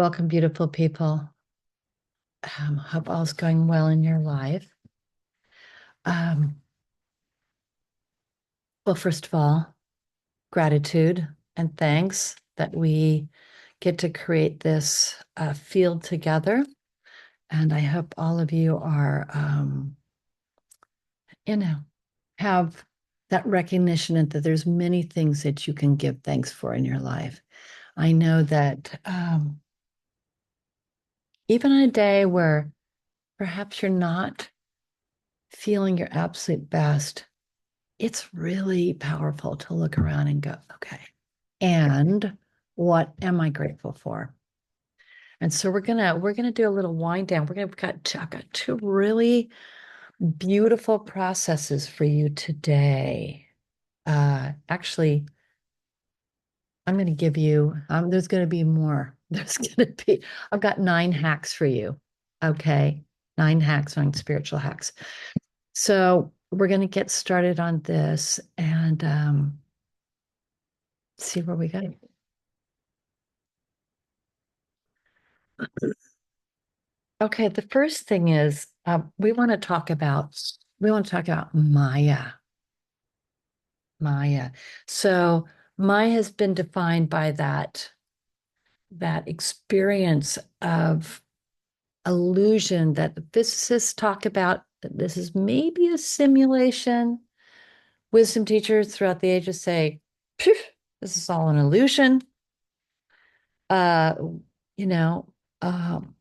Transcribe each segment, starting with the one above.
Welcome, beautiful people. Hope all's going well in your life. Um, well, first of all, gratitude and thanks that we get to create this field together. And I hope all of you are, you know, have that recognition and that there's many things that you can give thanks for in your life. I know that even on a day where perhaps you're not feeling your absolute best, it's really powerful to look around and go, okay, and what am I grateful for? And so we're gonna do a little wind down. I've got two really beautiful processes for you today. Actually, I'm gonna give you, there's gonna be more. I've got 9 hacks for you. Okay. 9 hacks on spiritual hacks. So we're gonna get started on this and see where we go. Okay, the first thing is we want to talk about Maya. Maya. So Maya has been defined by that experience of illusion that the physicists talk about. That this is maybe a simulation. Wisdom teachers throughout the ages say, "Phew, this is all an illusion." Uh, you know,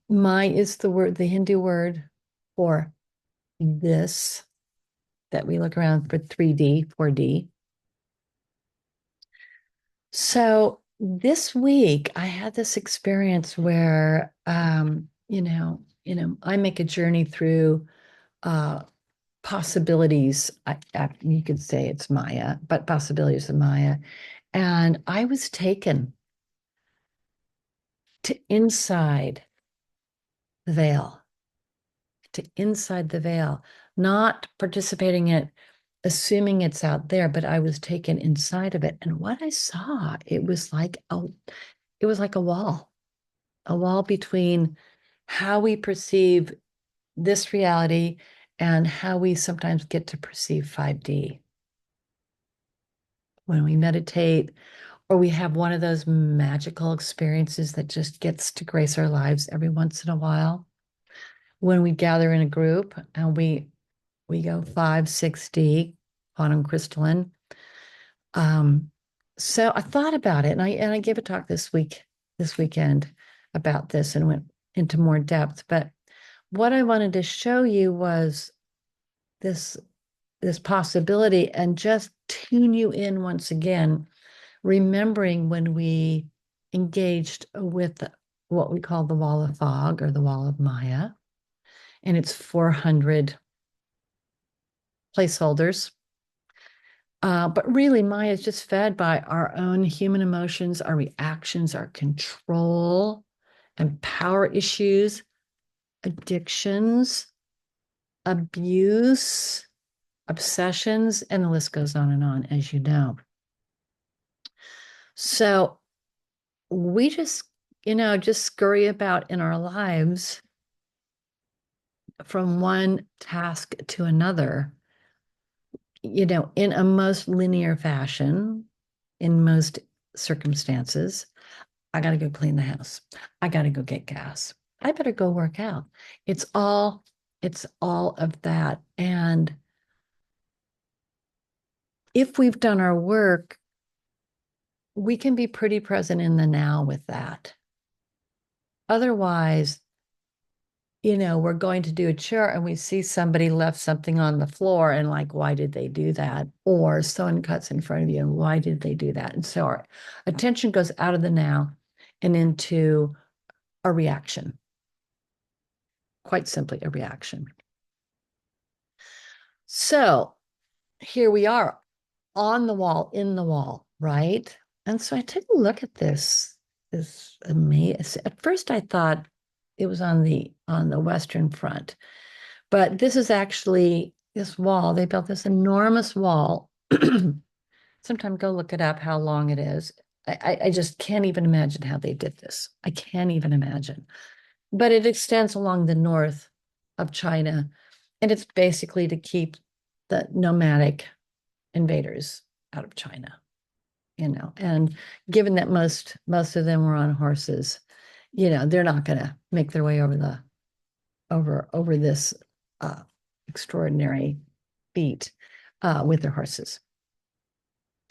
Maya is the Hindu word for this that we look around for 3D, 4D. So this week I had this experience where I make a journey through possibilities. You could say it's Maya, but possibilities of Maya. And I was taken to inside the veil, not participating in it, assuming it's out there, but I was taken inside of it. And what I saw, it was like a wall between how we perceive this reality and how we sometimes get to perceive 5D. When we meditate or we have one of those magical experiences that just gets to grace our lives every once in a while, when we gather in a group and we go 5, 6D, quantum crystalline. So I thought about it, and I gave a talk this weekend about this and went into more depth. But what I wanted to show you was this this possibility and just tune you in once again, remembering when we engaged with what we call the wall of fog or the wall of Maya, and it's 400 placeholders. But really, Maya is just fed by our own human emotions, our reactions, our control and power issues, addictions, abuse, obsessions, and the list goes on and on, as you know. So we just scurry about in our lives from one task to another, in a most linear fashion, in most circumstances. I got to go clean the house. I got to go get gas. I better go work out. It's all of that. And if we've done our work, we can be pretty present in the now with that. Otherwise, we're going to do a chore and we see somebody left something on the floor and like, why did they do that? Or someone cuts in front of you and why did they do that? And so our attention goes out of the now and into a reaction. Quite simply, a reaction. So here we are on the wall, in the wall, right? And so I took a look at this amazing. At first I thought it was on the Western Front, but this is actually this wall. They built this enormous wall. Sometime go look it up how long it is. I just can't even imagine how they did this. I can't even imagine. But it extends along the north of China, and it's basically to keep the nomadic invaders out of China, And given that most of them were on horses, they're not going to make their way over this uh, extraordinary feat with their horses.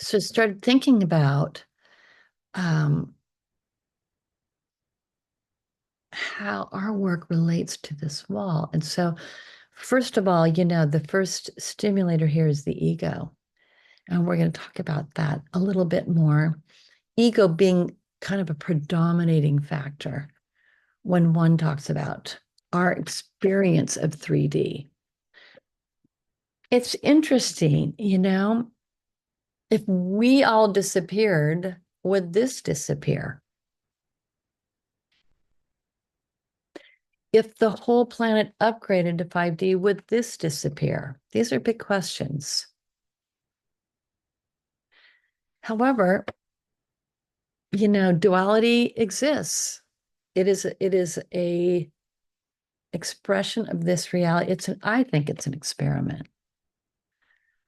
So I started thinking about um, how our work relates to this wall. And so, first of all, the first stimulator here is the ego. And we're going to talk about that a little bit more. Ego being kind of a predominating factor when one talks about our experience of 3D. It's interesting, if we all disappeared, would this disappear? If the whole planet upgraded to 5D, would this disappear? These are big questions. However, duality exists. It is a expression of this reality. I think it's an experiment.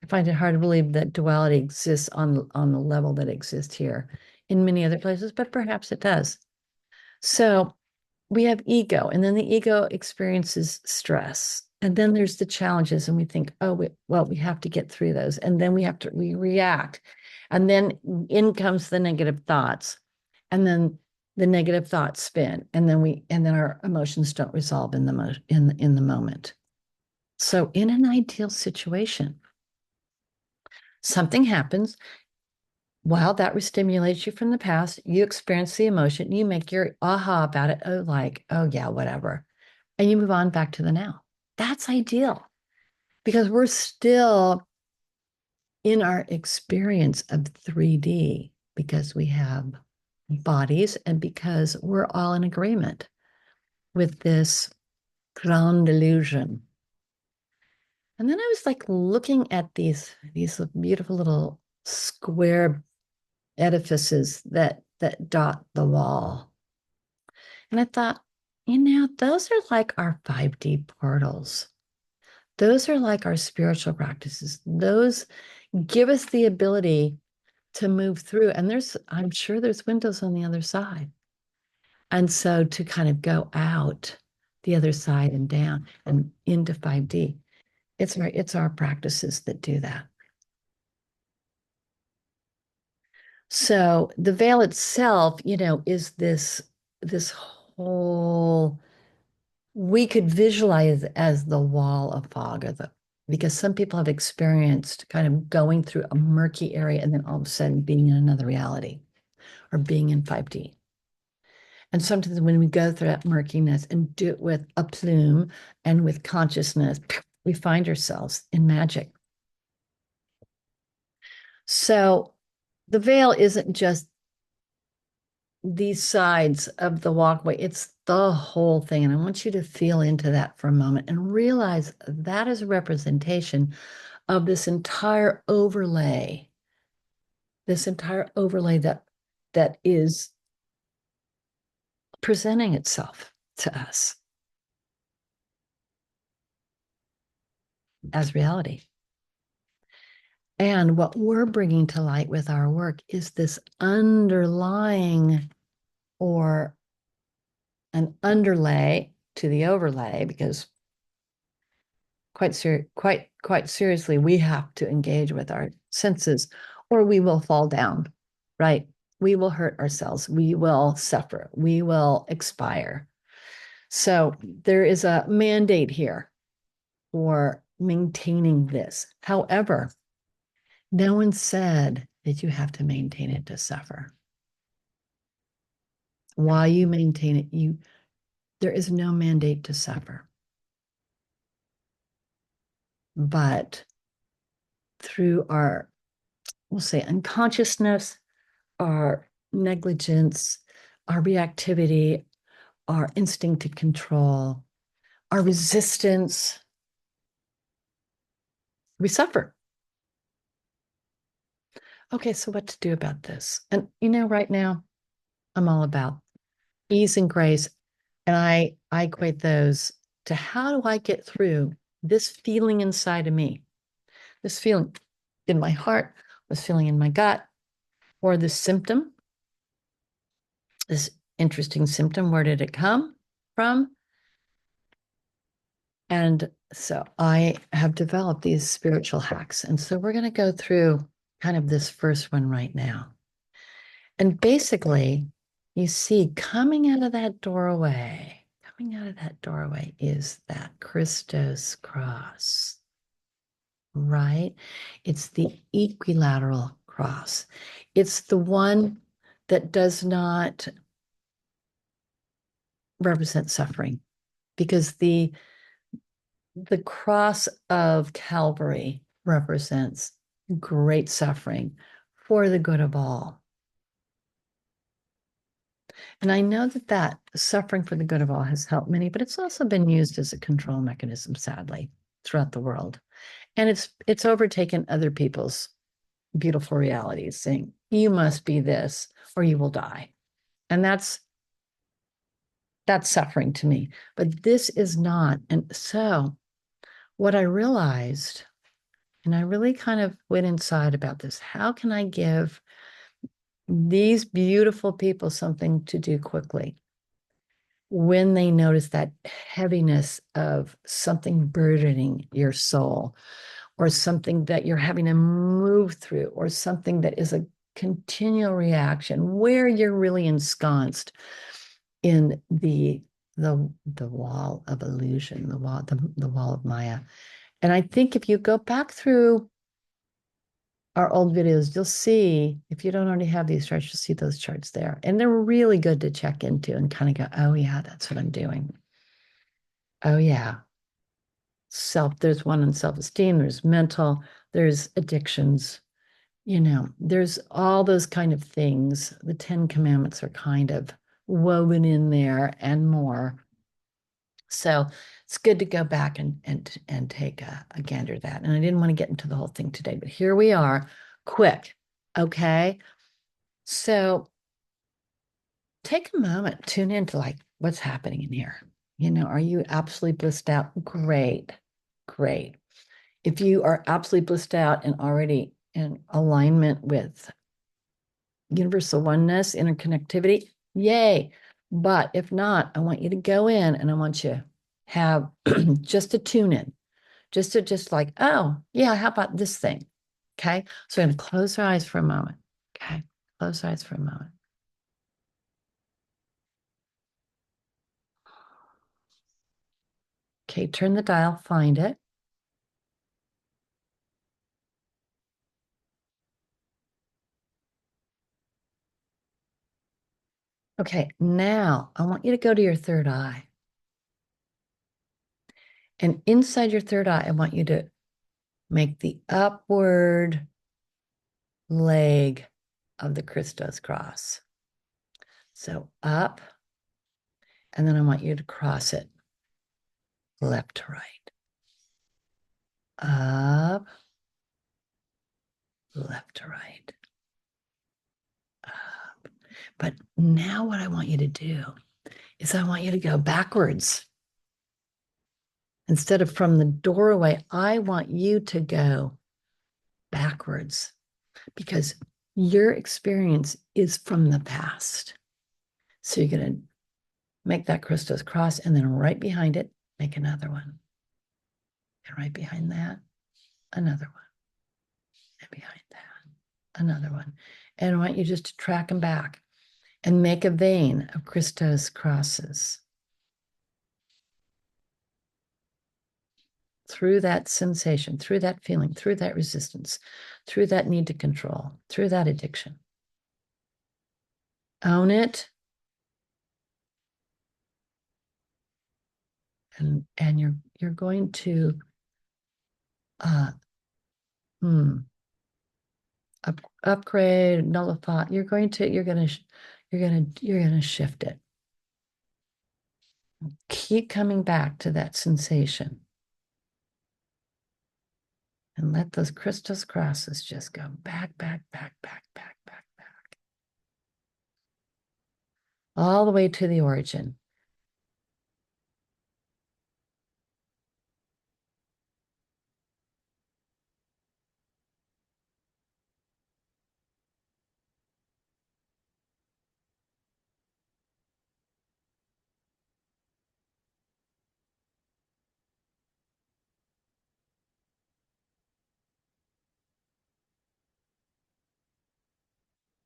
I find it hard to believe that duality exists on the level that exists here in many other places, but perhaps it does. So we have ego, and then the ego experiences stress. And then there's the challenges, and we think, oh, we have to get through those. And then we react. And then in comes the negative thoughts. And then the negative thoughts spin. And then our emotions don't resolve in the moment. So in an ideal situation, something happens. While that restimulates you from the past, you experience the emotion, you make your aha about it, oh yeah, whatever. And you move on back to the now. That's ideal because we're still in our experience of 3D because we have bodies and because we're all in agreement with this grand illusion. And then I was like looking at these beautiful little square edifices that dot the wall. And I thought, those are like our 5D portals. Those are like our spiritual practices. Those give us the ability to move through. And I'm sure there's windows on the other side. And so to kind of go out the other side and down and into 5D, it's our practices that do that. So the veil itself, is this whole, we could visualize as the wall of fog, because some people have experienced kind of going through a murky area and then all of a sudden being in another reality or being in 5D. And sometimes when we go through that murkiness and do it with a plume and with consciousness, we find ourselves in magic. So the veil isn't just these sides of the walkway, it's the whole thing. And I want you to feel into that for a moment and realize that is a representation of this entire overlay, that is presenting itself to us as reality. And what we're bringing to light with our work is this underlying or an underlay to the overlay, because quite seriously, we have to engage with our senses or we will fall down, right? We will hurt ourselves. We will suffer. We will expire. So there is a mandate here for maintaining this. However, no one said that you have to maintain it to suffer. While you maintain it, there is no mandate to suffer. But through our, we'll say, unconsciousness, our negligence, our reactivity, our instinct to control, our resistance, we suffer. okay, so what to do about this? And right now I'm all about ease and grace. And I equate those to how do I get through this feeling inside of me, this feeling in my heart, this feeling in my gut, or this symptom, this interesting symptom. Where did it come from? And so I have developed these spiritual hacks. And so we're going to go through kind of this first one right now. And basically, you see, coming out of that doorway is that Christos cross, right? It's the equilateral cross. It's the one that does not represent suffering because the cross of Calvary represents great suffering for the good of all. And I know that suffering for the good of all has helped many, but it's also been used as a control mechanism, sadly, throughout the world. And it's overtaken other people's beautiful realities, saying, you must be this or you will die. And that's suffering to me. But this is not. And so what I realized, and I really kind of went inside about this, how can I give these beautiful people something to do quickly when they notice that heaviness of something burdening your soul, or something that you're having to move through, or something that is a continual reaction where you're really ensconced in the wall of illusion, the wall of Maya. And I think if you go back through our old videos, you'll see, if you don't already have these charts, you'll see those charts there. And they're really good to check into and kind of go, oh, yeah, that's what I'm doing. Oh, yeah. There's one on self-esteem, there's mental, there's addictions, there's all those kind of things. The 10 Commandments are kind of woven in there and more. So it's good to go back and take a gander at that. And I didn't want to get into the whole thing today, but here we are, quick. Okay. So take a moment, tune into like what's happening in here. Are you absolutely blissed out? Great. Great. If you are absolutely blissed out and already in alignment with universal oneness, interconnectivity, yay. But if not, I want you to go in and I want you to have just a tune in, just like, oh, yeah, how about this thing? Okay. So I'm going to close our eyes for a moment. Okay. Close our eyes for a moment. Okay. Turn the dial, find it. Okay. Now I want you to go to your third eye. And inside your third eye, I want you to make the upward leg of the Christos cross. So up, and then I want you to cross it left to right. Up, left to right. Up. But now what I want you to do is I want you to go backwards. Instead of from the doorway, I want you to go backwards because your experience is from the past. So you're going to make that Christos cross, and then right behind it, make another one. And right behind that, another one. And behind that, another one. And I want you just to track them back and make a vein of Christos crosses through that sensation, through that feeling, through that resistance, through that need to control, through that addiction. Own it. And you're going to uh upgrade, nullify. You're going to shift it. Keep coming back to that sensation. And let those crystals crosses just go back, back, back, back, back, back, back, all the way to the origin.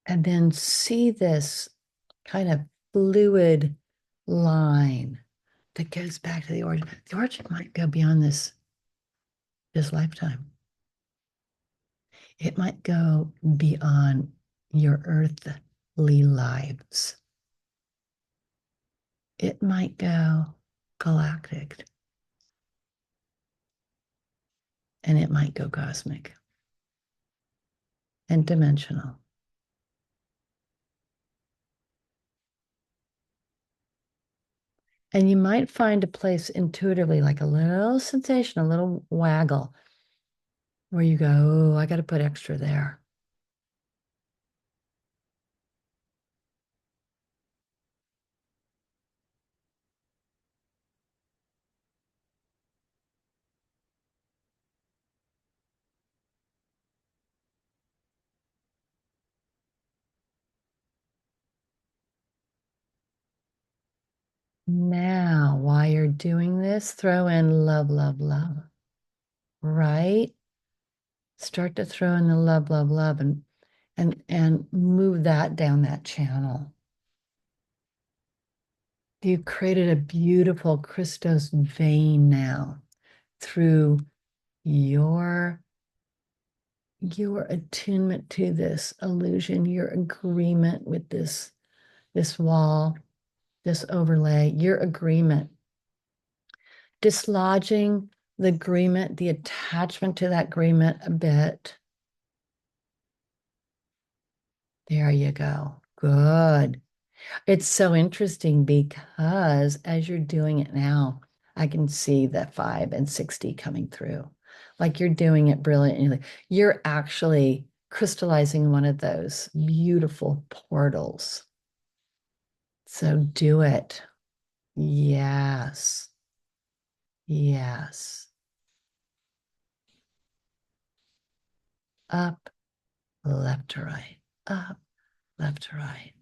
And then see this kind of fluid line that goes back to the origin. The origin might go beyond this lifetime. It might go beyond your earthly lives. It might go galactic, and it might go cosmic and dimensional. And you might find a place intuitively, like a little sensation, a little waggle, where you go, oh, I got to put extra there. Now, while you're doing this, throw in love, love, love, right? Start to throw in the love, love, love, and move that down that channel. You've created a beautiful Christos vein now through your attunement to this illusion, your agreement with this wall, this overlay, your agreement, dislodging the agreement, the attachment to that agreement a bit. There you go. Good. It's so interesting because as you're doing it now, I can see the 5 and 60 coming through. Like you're doing it brilliantly. You're actually crystallizing one of those beautiful portals. So do it. Yes. Yes. Up, left to right. Up, left to right.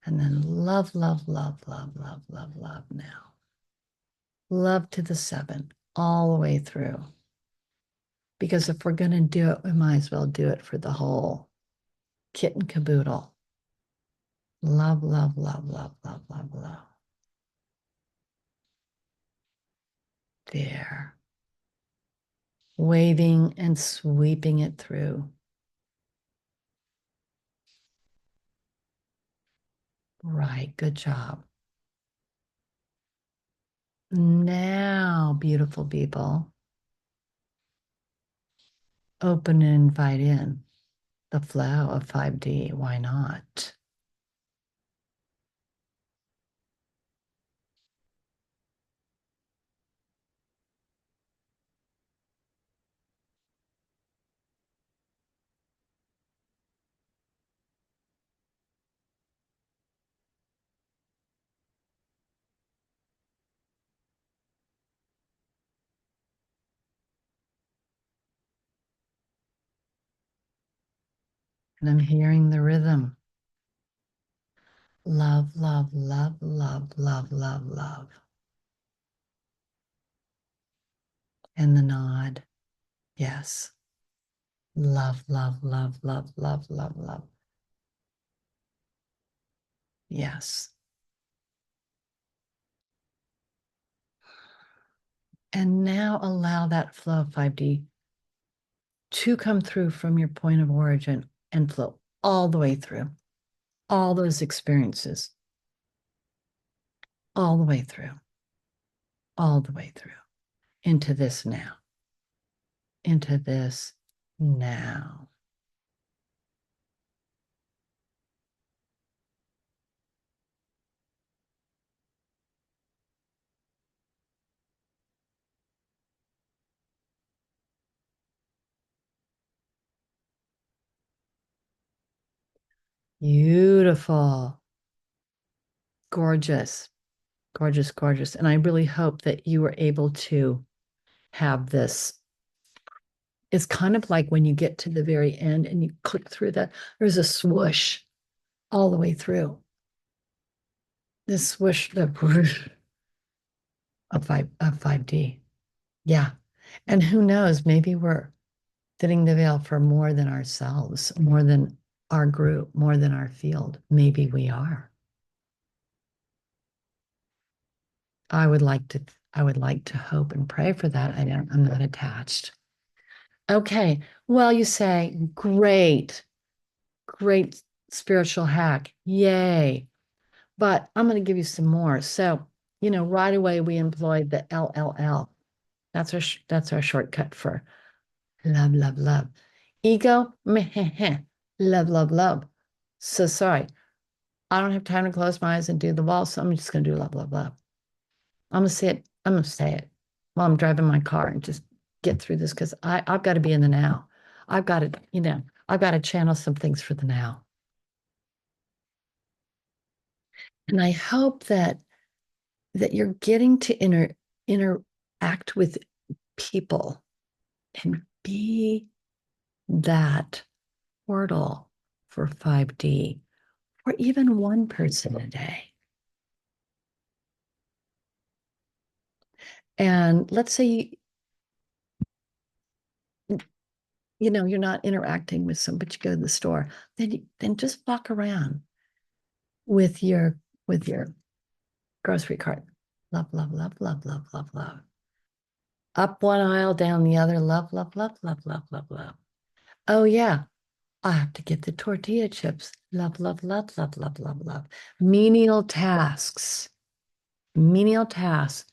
And then love, love, love, love, love, love, love now. Love to the 7, all the way through. Because if we're going to do it, we might as well do it for the whole kit and caboodle. Love, love, love, love, love, love, love. There. Waving and sweeping it through. Right. Good job. Now, beautiful people, open and invite in the flow of 5D. Why not? And I'm hearing the rhythm. Love, love, love, love, love, love, love. And the nod. Yes. Love, love, love, love, love, love, love. Yes. And now allow that flow of 5D to come through from your point of origin and flow all the way through all those experiences, all the way through, all the way through into this now, into this now. Beautiful. Gorgeous. Gorgeous, gorgeous. And I really hope that you were able to have this. It's kind of like when you get to the very end and you click through that, there's a swoosh all the way through. This swoosh, the whoosh of 5D. Yeah. And who knows, maybe we're thinning the veil for more than ourselves, more than our group, more than our field. Maybe we are. I would like to, I would like to hope and pray for that. I'm not attached. Okay. Well, you say, great, great spiritual hack. Yay. But I'm going to give you some more. So, right away we employed the LLL. That's our shortcut for love, love, love. Ego, meh, heh, heh. Love, love, love. So sorry. I don't have time to close my eyes and do the wall, so I'm just going to do love, love, love. I'm going to say it. I'm going to say it while I'm driving my car and just get through this because I've got to be in the now. I've got to, I've got to channel some things for the now. And I hope that you're getting to interact with people and be that portal for 5D or even one person a day. And let's say you're not interacting with someone, but you go to the store, then just walk around with your grocery cart. Love, love, love, love, love, love, love. Up one aisle, down the other. Love, love, love, love, love, love, love. Oh yeah, I have to get the tortilla chips. Love, love, love, love, love, love, love. Menial tasks. Menial tasks.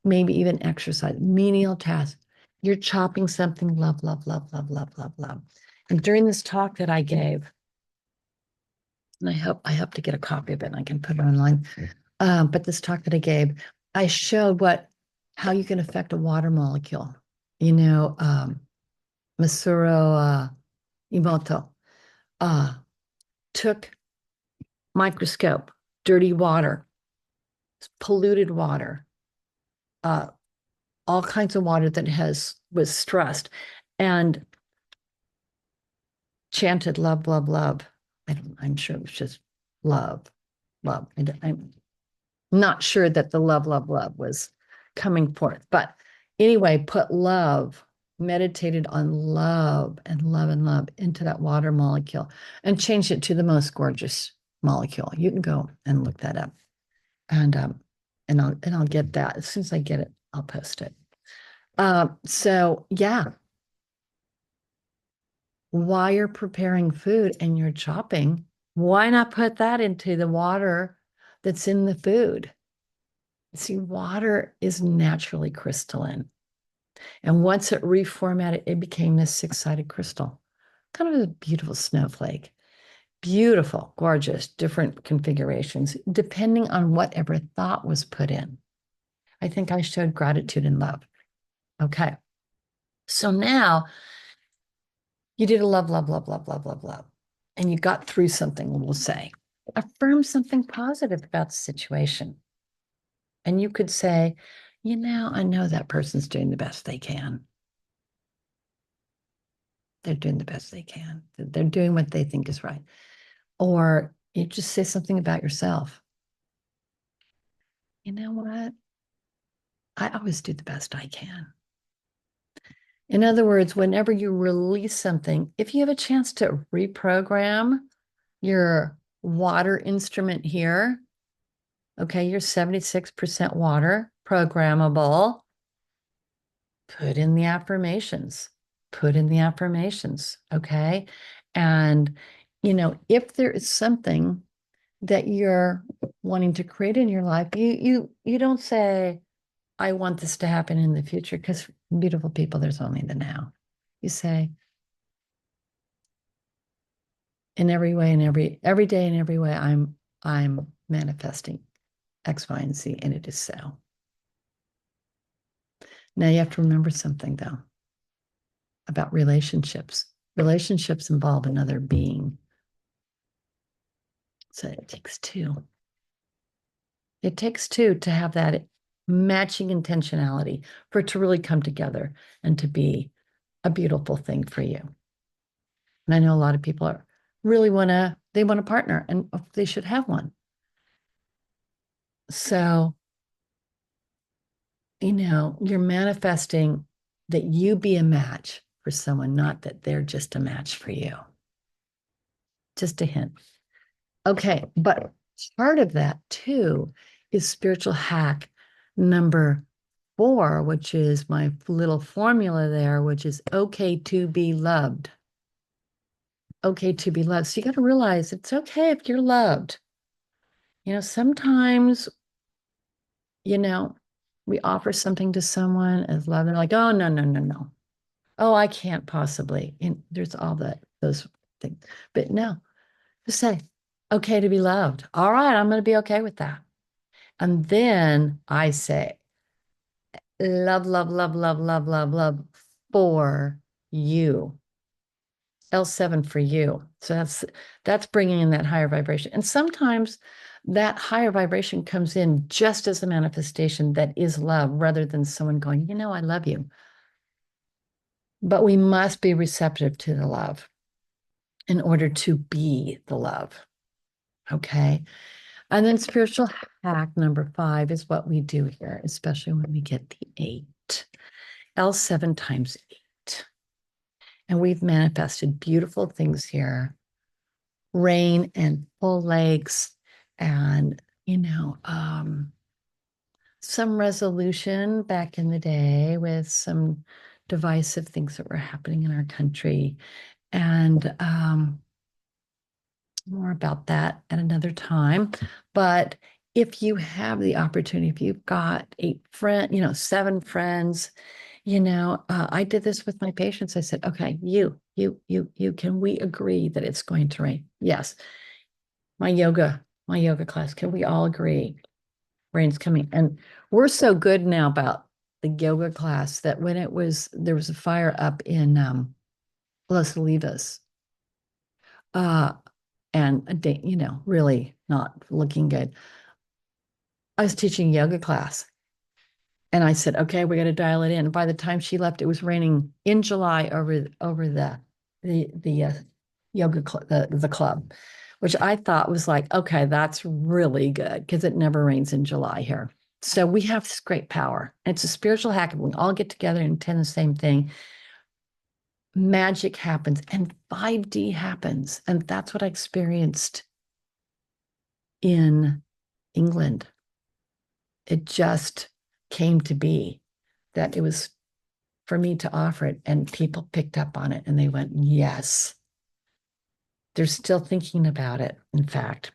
Maybe even exercise. Menial tasks. You're chopping something. Love, love, love, love, love, love, love. And during this talk that I gave, and I hope to get a copy of it and I can put it online. But this talk that I gave, I showed how you can affect a water molecule. Masuro Emoto took microscope, dirty water, polluted water, uh, all kinds of water that was stressed, and chanted love, love, love. I'm sure it was just love, love. I'm not sure that the love, love, love was coming forth. But anyway, put love, meditated on love and love into that water molecule and changed it to the most gorgeous molecule. You can go and look that up. And I'll get that. As soon as I get it, I'll post it. So yeah, while you're preparing food and you're chopping, why not put that into the water that's in the food? See, water is naturally crystalline. And once it reformatted, it became this six-sided crystal, kind of a beautiful snowflake. Beautiful, gorgeous, different configurations, depending on whatever thought was put in. I think I showed gratitude and love. Okay. So now you did a love, love, love, love, love, love, love. And you got through something, we'll say. Affirm something positive about the situation. And you could say, I know that person's doing the best they can. They're doing the best they can. They're doing what they think is right. Or you just say something about yourself. You know what? I always do the best I can. In other words, whenever you release something, if you have a chance to reprogram your water instrument here, okay, you're 76% water, programmable, put in the affirmations, put in the affirmations, okay? And, if there is something that you're wanting to create in your life, you don't say, I want this to happen in the future, because beautiful people, there's only the now. You say, in every way, in every day, in every way, I'm manifesting X, Y, and Z, and it is so. Now you have to remember something though about relationships. Relationships involve another being. So it takes two. It takes two to have that matching intentionality for it to really come together and to be a beautiful thing for you. And I know a lot of people are really they want a partner and they should have one. So, you're manifesting that you be a match for someone, not that they're just a match for you. Just a hint. Okay, but part of that too is spiritual hack number 4, which is my little formula there, which is okay to be loved. Okay to be loved. So you got to realize it's okay if you're loved. Sometimes, you know, we offer something to someone as love, and they're like, oh, no, no, no, no. Oh, I can't possibly. And there's all those things. But no, just say, okay to be loved. All right, I'm going to be okay with that. And then I say, love, love, love, love, love, love, love for you. L7 for you. So that's bringing in that higher vibration. And sometimes that higher vibration comes in just as a manifestation that is love rather than someone going, I love you. But we must be receptive to the love in order to be the love. Okay. And then spiritual hack number 5 is what we do here, especially when we get the 8. L7 times 8. And we've manifested beautiful things here. Rain and full lakes and, some resolution back in the day with some divisive things that were happening in our country. And more about that at another time. But if you have the opportunity, if you've got 7 friends, I did this with my patients. I said, okay, you, can we agree that it's going to rain? Yes. My yoga class, can we all agree rain's coming? And we're so good now about the yoga class that when there was a fire up in Las Olivas, uh, and a day, really not looking good. I was teaching yoga class and I said, okay, we got to dial it in. By the time she left, it was raining in July over the yoga the club, which I thought was like, okay, that's really good because it never rains in July here. So we have this great power. It's a spiritual hack. We all get together and intend the same thing. Magic happens and 5D happens. And that's what I experienced in England. It just came to be that it was for me to offer it, and people picked up on it and they went, yes. They're still thinking about it, in fact.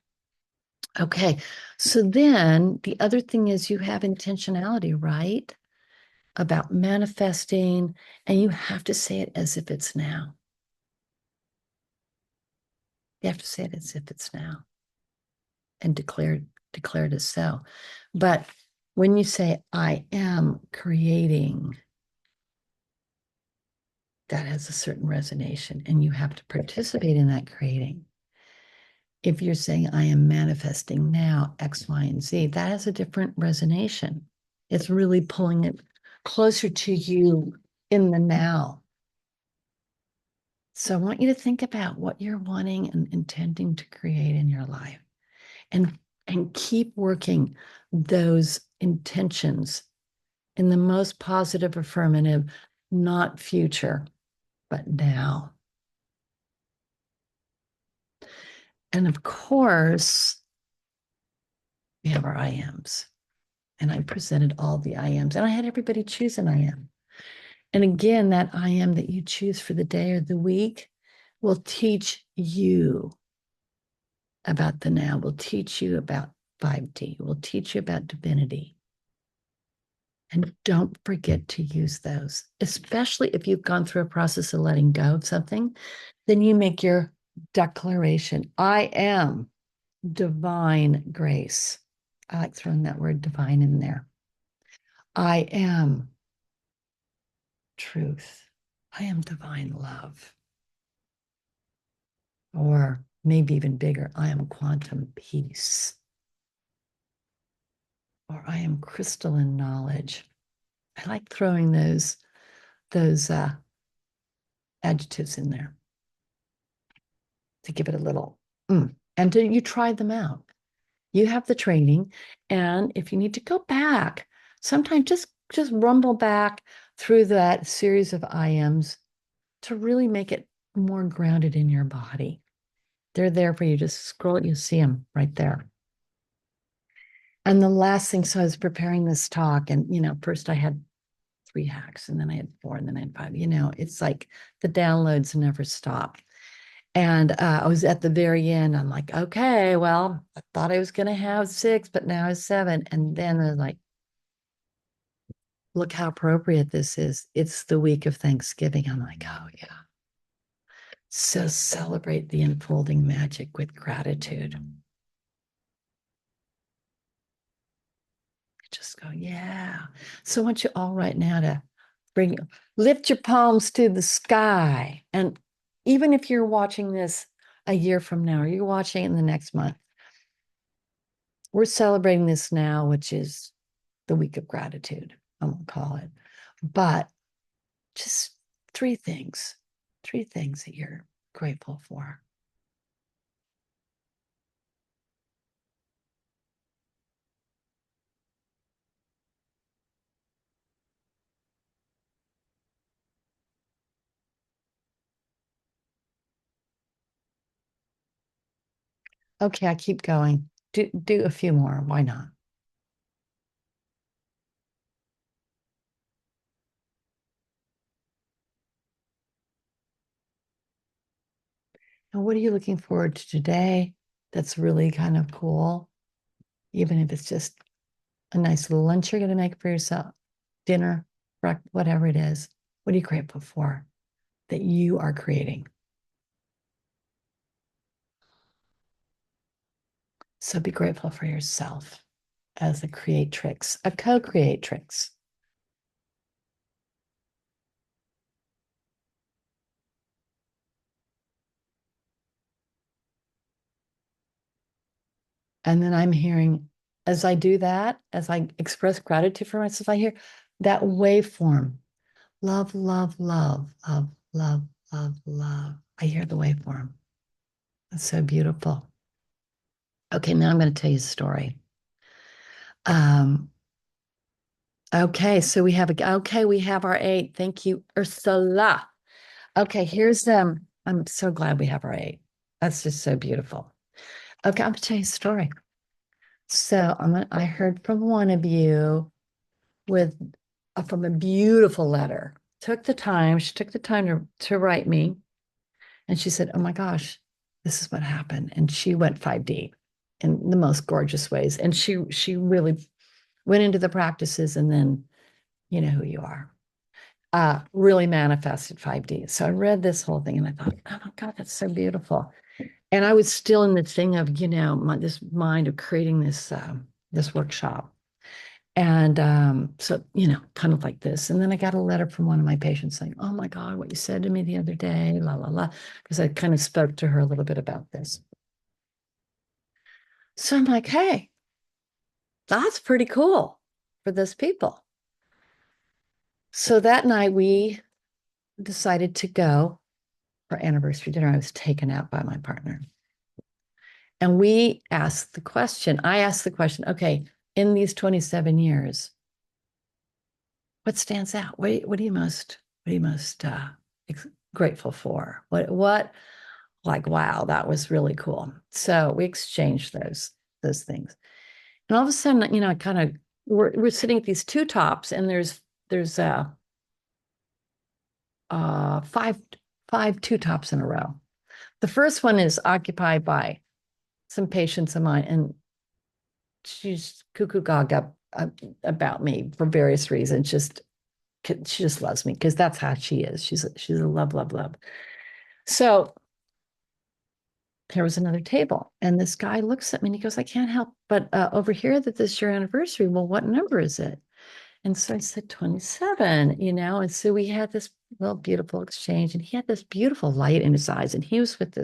Okay, so then the other thing is you have intentionality, right? About manifesting, and you have to say it as if it's now. You have to say it as if it's now and declare it as so. But when you say, I am creating, that has a certain resonance, and you have to participate in that creating. If you're saying, I am manifesting now X, Y, and Z, that has a different resonance. It's really pulling it closer to you in the now. So I want you to think about what you're wanting and intending to create in your life, and keep working those intentions in the most positive, affirmative, not future, but now. And of course, we have our I ams. And I presented all the I ams, and I had everybody choose an I am. And again, that I am that you choose for the day or the week will teach you about the now, will teach you about 5D, will teach you about divinity. And don't forget to use those, especially if you've gone through a process of letting go of something. Then you make your declaration. I am divine grace. I like throwing that word divine in there. I am truth. I am divine love. Or maybe even bigger. I am quantum peace, or I am crystalline knowledge. I like throwing those adjectives in there to give it a little and you try them out. You have the training, and if you need to go back, sometimes just rumble back through that series of IMs to really make it more grounded in your body. They're there for you. Just scroll it, you see them right there. And the last thing, so I was preparing this talk, and first I had 3 hacks, and then I had 4, and then I had 5. It's like the downloads never stop. And I was at the very end. I'm like, okay, well, I thought I was going to have 6, but now it's 7. And then they're like, look how appropriate this is. It's the week of Thanksgiving. I'm like, oh, yeah. So celebrate the unfolding magic with gratitude. Just go, yeah. So I want you all right now to lift your palms to the sky. And even if you're watching this a year from now, or you're watching it in the next month, we're celebrating this now, which is the week of gratitude, I won't call it. But just 3 things that you're grateful for. Okay, I keep going. Do a few more. Why not? And what are you looking forward to today that's really kind of cool? Even if it's just a nice little lunch you're going to make for yourself, dinner, breakfast, whatever it is. What are you grateful for that you are creating? So be grateful for yourself as a creatrix, a co-creatrix. And then I'm hearing, as I do that, as I express gratitude for myself, I hear that waveform. Love, love, love, love, love, love, love. I hear the waveform. It's so beautiful. Okay, now I'm going to tell you a story. Um, we have our 8. Thank you, Ursula. Okay, here's I'm so glad we have our 8. That's just so beautiful. Okay, I'm gonna tell you a story. So I heard from one of you with from a beautiful letter. She took the time to write me, and she said, "Oh my gosh, this is what happened." And she went 5D in the most gorgeous ways. And she really went into the practices, and then you know who you are. Really manifested 5D. So I read this whole thing and I thought, oh my God, that's so beautiful. And I was still in the thing of, this mind of creating this workshop. And so, kind of like this. And then I got a letter from one of my patients saying, oh my God, what you said to me the other day, la, la, la, because I kind of spoke to her a little bit about this. So I'm like, hey, that's pretty cool for those people. So that night we decided to go for anniversary dinner. I was taken out by my partner. And I asked the question, okay, in these 27 years, what stands out? What are you most grateful for? Like, wow, that was really cool. So we exchanged those things. And all of a sudden, we're sitting at these 2 tops, and there's five 2 tops in a row. The first one is occupied by some patients of mine, and she's cuckoo gaga about me for various reasons. She just loves me because that's how she is. She's a love, love, love. So there was another table, and this guy looks at me and he goes, "I can't help but over here that this is your anniversary. Well, what number is it?" And so I said 27, and so we had this little beautiful exchange. And he had this beautiful light in his eyes. And he was with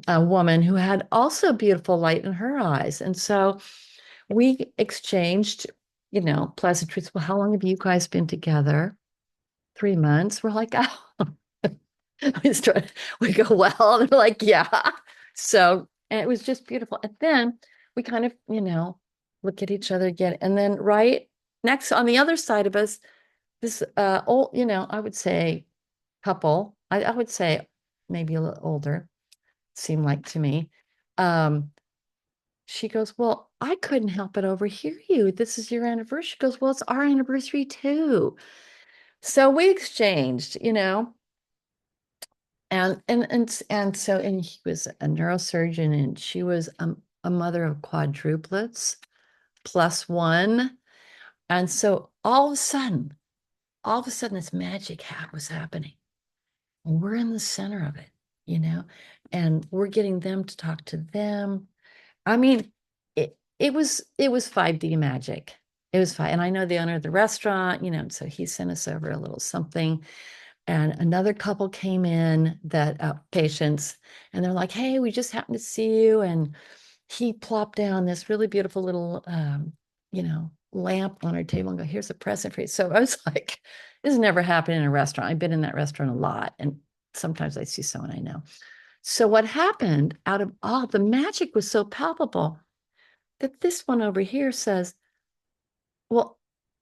a woman who had also beautiful light in her eyes. And so we exchanged, pleasantries. Well, how long have you guys been together? 3 months. We're like, oh, we start, we go, well, and they're like, yeah. So, and it was just beautiful. And then we kind of, look at each other again. And then right next on the other side of us, this old, I would say couple, I would say maybe a little older, seemed like to me. Um, she goes, well, I couldn't help but overhear you. This is your anniversary. She goes, well, it's our anniversary too. So we exchanged, and he was a neurosurgeon, and she was a mother of quadruplets plus one. And so all of a sudden, this magic was happening. And we're in the center of it, you know, and we're getting them to talk to them. I mean, it was 5D magic. It was fine. And I know the owner of the restaurant, so he sent us over a little something. And another couple came in that patients, and they're like, hey, we just happened to see you. And he plopped down this really beautiful little, lamp on our table and go, here's a present for you. So I was like, this has never happened in a restaurant. I've been in that restaurant a lot. And sometimes I see someone I know. So what happened out of all the magic was so palpable that this one over here says, well,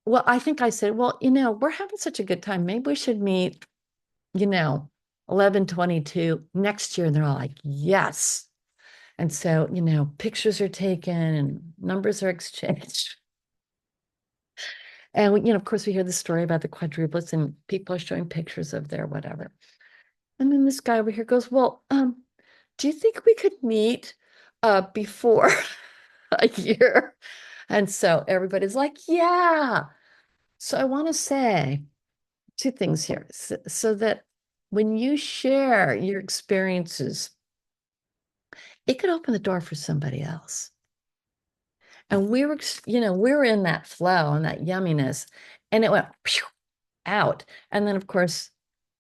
I think I said, well, we're having such a good time. Maybe we should meet, you know, 11/22 next year. And they're all like, yes. And so, pictures are taken and numbers are exchanged. And, of course, we hear the story about the quadruplets and people are showing pictures of their whatever. And then this guy over here goes, well, do you think we could meet before a year? And so everybody's like, yeah. So I want to say two things here so that when you share your experiences, it could open the door for somebody else. And we were in that flow and that yumminess, and it went out. And then, of course,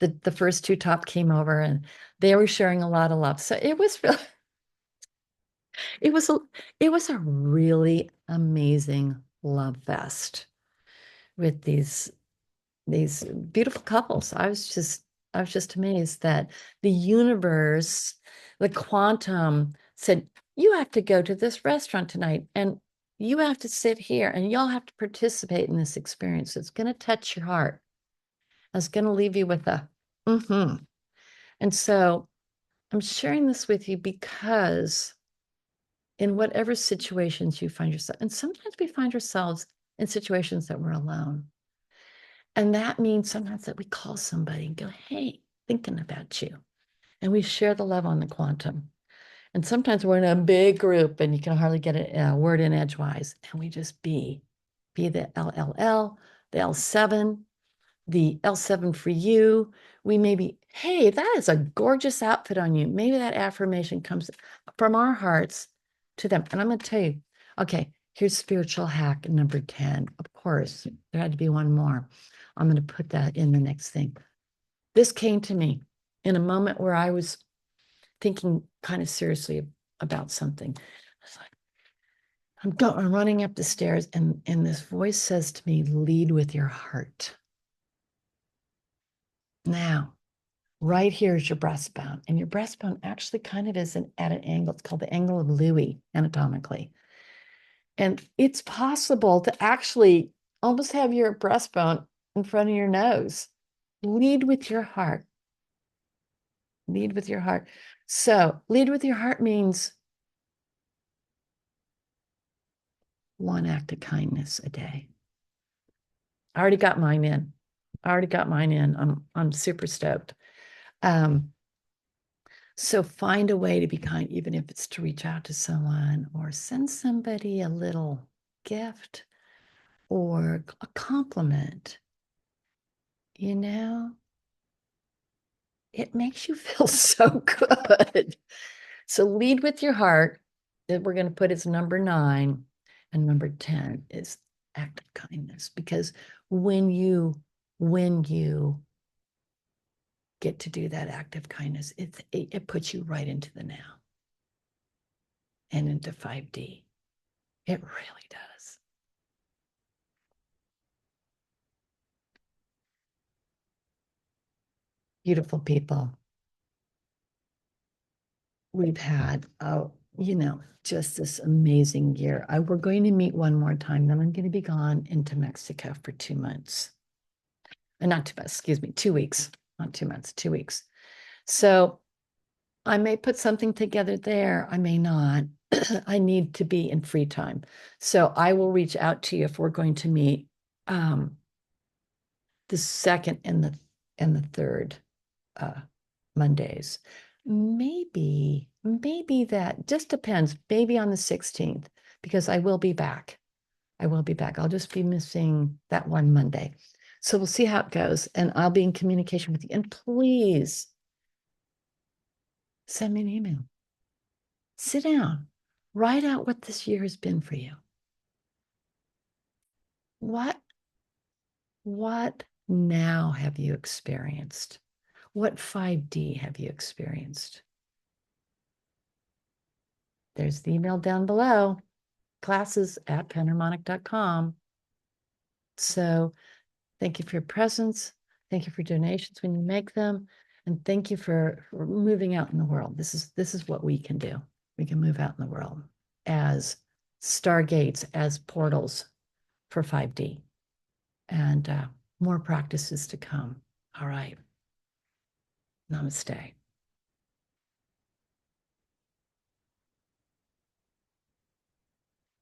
the first two top came over, and they were sharing a lot of love. So it was really, it was a, it was a really amazing love fest with these beautiful couples. I was just amazed that the universe, the quantum said, you have to go to this restaurant tonight and you have to sit here and y'all have to participate in this experience. It's going to touch your heart. It's going to leave you with a mm-hmm. And so I'm sharing this with you because in whatever situations you find yourself, and sometimes we find ourselves in situations that we're alone. And that means sometimes that we call somebody and go, hey, thinking about you. And we share the love on the quantum. And sometimes we're in a big group and you can hardly get a word in edgewise. And we just be the LLL, the L7, the L7 for you. We maybe, hey, that is a gorgeous outfit on you. Maybe that affirmation comes from our hearts to them. And I'm going to tell you, okay, here's spiritual hack number 10. Of course, there had to be one more. I'm going to put that in the next thing. This came to me in a moment where I was thinking kind of seriously about something. I was like, I'm running up the stairs, and this voice says to me, lead with your heart. Now, right here is your breastbone, and your breastbone actually kind of is at an angle. It's called the angle of Louis anatomically. And it's possible to actually almost have your breastbone in front of your nose. Lead with your heart. Lead with your heart. So, lead with your heart means one act of kindness a day. I already got mine in. I'm super stoked. So find a way to be kind, even if it's to reach out to someone or send somebody a little gift or a compliment. You know, it makes you feel so good. So lead with your heart that we're going to put as number 9, and number 10 is act of kindness. Because when you get to do that act of kindness, it puts you right into the now and into 5D. It really does. Beautiful people. We've had, just this amazing year. We're going to meet one more time, then I'm going to be gone into Mexico for 2 months. Not 2 months, excuse me, 2 weeks, not 2 months, 2 weeks. So I may put something together there. I may not. I need to be in free time. So I will reach out to you if we're going to meet the second and the third Mondays. Maybe that just depends. Maybe on the 16th, because I will be back. I will be back. I'll just be missing that one Monday. So we'll see how it goes. And I'll be in communication with you. And please send me an email. Sit down. Write out what this year has been for you. What now have you experienced? What 5D have you experienced? There's the email down below, classes@penharmonic.com. So thank you for your presence. Thank you for donations when you make them. And thank you for moving out in the world. This is what we can do. We can move out in the world as stargates, as portals for 5D. And more practices to come. All right. Namaste.